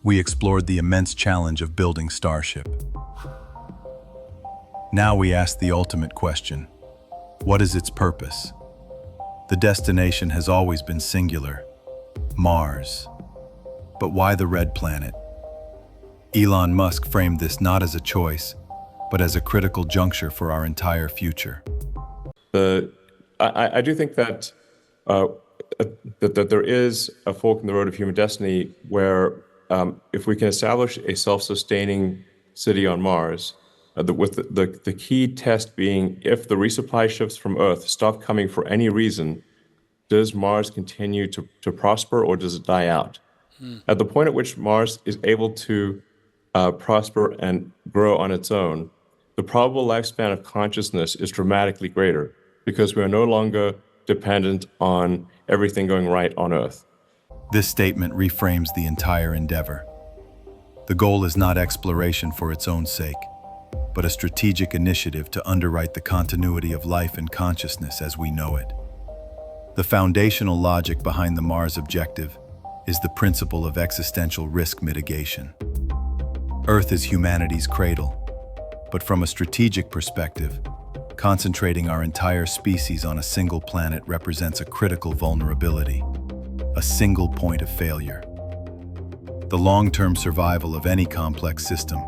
we explored the immense challenge of building Starship. Now we ask the ultimate question: what is its purpose? The destination has always been singular: Mars. But why the red planet? Elon Musk framed this not as a choice, but as a critical juncture for our entire future. I do think that that there is a fork in the road of human destiny where if we can establish a self-sustaining city on Mars, with the key test being if the resupply ships from Earth stop coming for any reason, does Mars continue to prosper or does it die out? At the point at which Mars is able to prosper and grow on its own, the probable lifespan of consciousness is dramatically greater because we are no longer dependent on everything going right on Earth. This statement reframes the entire endeavor. The goal is not exploration for its own sake, but a strategic initiative to underwrite the continuity of life and consciousness as we know it. The foundational logic behind the Mars objective is the principle of existential risk mitigation. Earth is humanity's cradle, but from a strategic perspective, concentrating our entire species on a single planet represents a critical vulnerability, a single point of failure. The long-term survival of any complex system,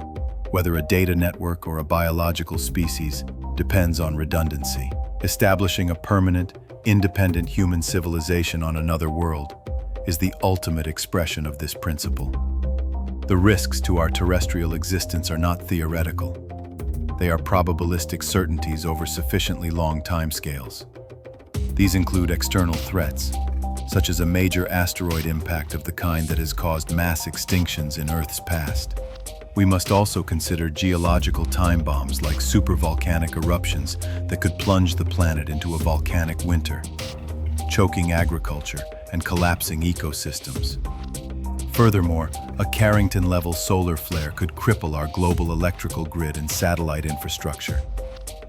whether a data network or a biological species, depends on redundancy. Establishing a permanent, independent human civilization on another world is the ultimate expression of this principle. The risks to our terrestrial existence are not theoretical. They are probabilistic certainties over sufficiently long timescales. These include external threats, such as a major asteroid impact of the kind that has caused mass extinctions in Earth's past. We must also consider geological time bombs like supervolcanic eruptions that could plunge the planet into a volcanic winter, choking agriculture and collapsing ecosystems. Furthermore, a Carrington-level solar flare could cripple our global electrical grid and satellite infrastructure,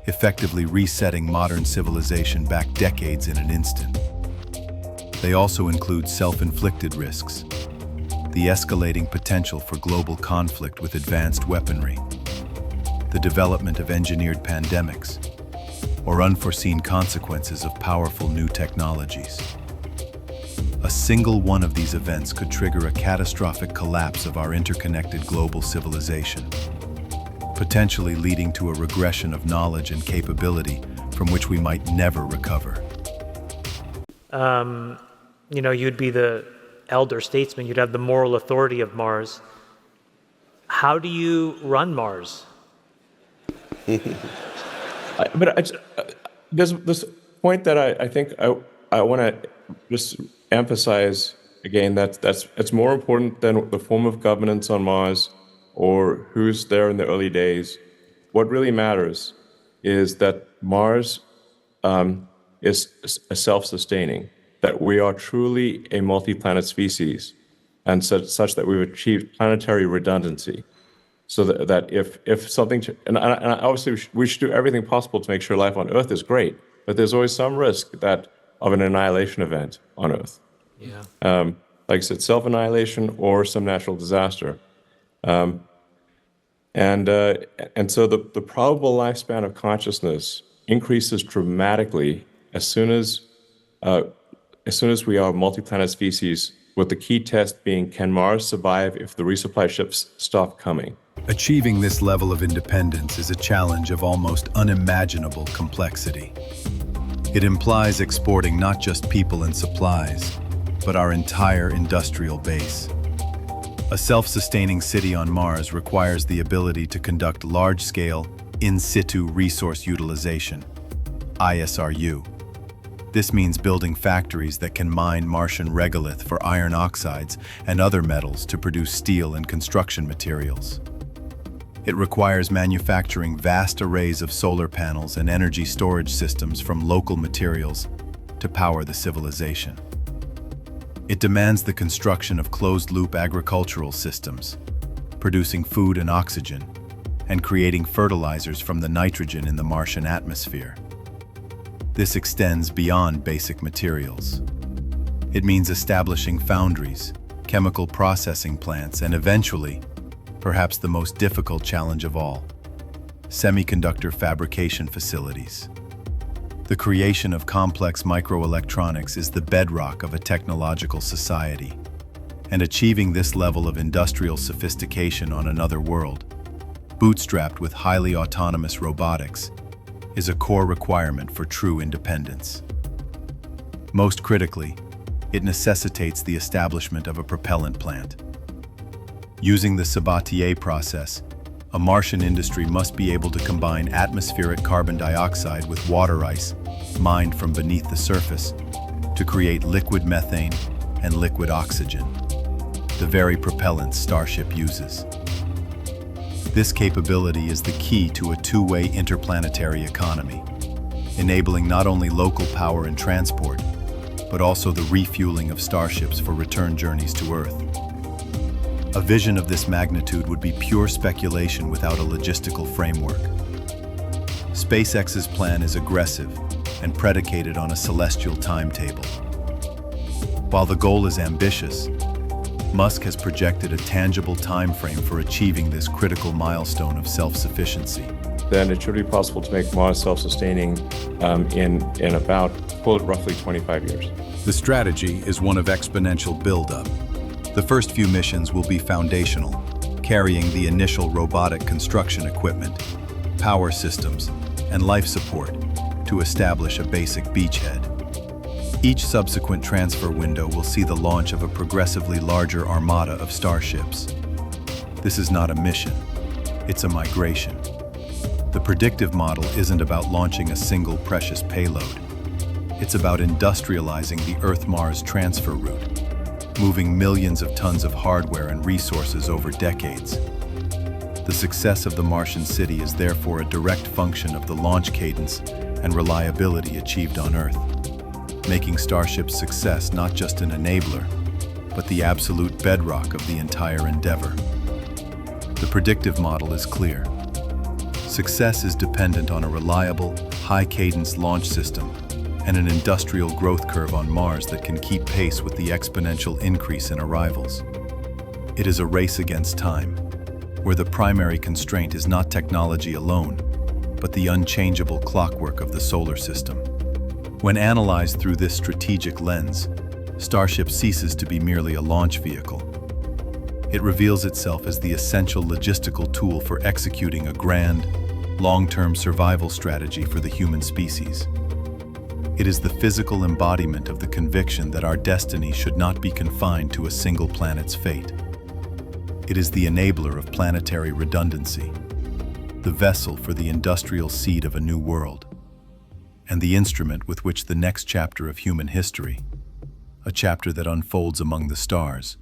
effectively resetting modern civilization back decades in an instant. They also include self-inflicted risks, the escalating potential for global conflict with advanced weaponry, the development of engineered pandemics, or unforeseen consequences of powerful new technologies. A single one of these events could trigger a catastrophic collapse of our interconnected global civilization, potentially leading to a regression of knowledge and capability from which we might never recover. You'd be the elder statesman, you'd have the moral authority of Mars. How do you run Mars? There's this point that I think I want to just emphasize again that it's more important than the form of governance on Mars or who's there in the early days. What really matters is that Mars is self-sustaining, that we are truly a multi-planet species, and such that we've achieved planetary redundancy. So that if something, and obviously we should do everything possible to make sure life on Earth is great, but there's always some risk of an annihilation event on Earth. Yeah. Like I said, self-annihilation or some natural disaster. And so the probable lifespan of consciousness increases dramatically as soon as we are a multi-planet species, with the key test being, can Mars survive if the resupply ships stop coming? Achieving this level of independence is a challenge of almost unimaginable complexity. It implies exporting not just people and supplies, but our entire industrial base. A self-sustaining city on Mars requires the ability to conduct large-scale, in-situ resource utilization, ISRU. This means building factories that can mine Martian regolith for iron oxides and other metals to produce steel and construction materials. It requires manufacturing vast arrays of solar panels and energy storage systems from local materials to power the civilization. It demands the construction of closed-loop agricultural systems, producing food and oxygen, and creating fertilizers from the nitrogen in the Martian atmosphere. This extends beyond basic materials. It means establishing foundries, chemical processing plants, and eventually, perhaps the most difficult challenge of all, semiconductor fabrication facilities. The creation of complex microelectronics is the bedrock of a technological society, and achieving this level of industrial sophistication on another world, bootstrapped with highly autonomous robotics, is a core requirement for true independence. Most critically, it necessitates the establishment of a propellant plant. Using the Sabatier process, a Martian industry must be able to combine atmospheric carbon dioxide with water ice mined from beneath the surface to create liquid methane and liquid oxygen, the very propellants Starship uses. This capability is the key to a two-way interplanetary economy, enabling not only local power and transport, but also the refueling of starships for return journeys to Earth. A vision of this magnitude would be pure speculation without a logistical framework. SpaceX's plan is aggressive and predicated on a celestial timetable. While the goal is ambitious, Musk has projected a tangible time frame for achieving this critical milestone of self-sufficiency. Then it should be possible to make Mars self-sustaining in about, quote, roughly 25 years. The strategy is one of exponential buildup. The first few missions will be foundational, carrying the initial robotic construction equipment, power systems, and life support to establish a basic beachhead. Each subsequent transfer window will see the launch of a progressively larger armada of starships. This is not a mission, it's a migration. The predictive model isn't about launching a single precious payload. It's about industrializing the Earth-Mars transfer route, moving millions of tons of hardware and resources over decades. The success of the Martian city is therefore a direct function of the launch cadence and reliability achieved on Earth, making Starship's success not just an enabler, but the absolute bedrock of the entire endeavor. The predictive model is clear. Success is dependent on a reliable, high-cadence launch system and an industrial growth curve on Mars that can keep pace with the exponential increase in arrivals. It is a race against time, where the primary constraint is not technology alone, but the unchangeable clockwork of the solar system. When analyzed through this strategic lens, Starship ceases to be merely a launch vehicle. It reveals itself as the essential logistical tool for executing a grand, long-term survival strategy for the human species. It is the physical embodiment of the conviction that our destiny should not be confined to a single planet's fate. It is the enabler of planetary redundancy, the vessel for the industrial seed of a new world, and the instrument with which the next chapter of human history, a chapter that unfolds among the stars,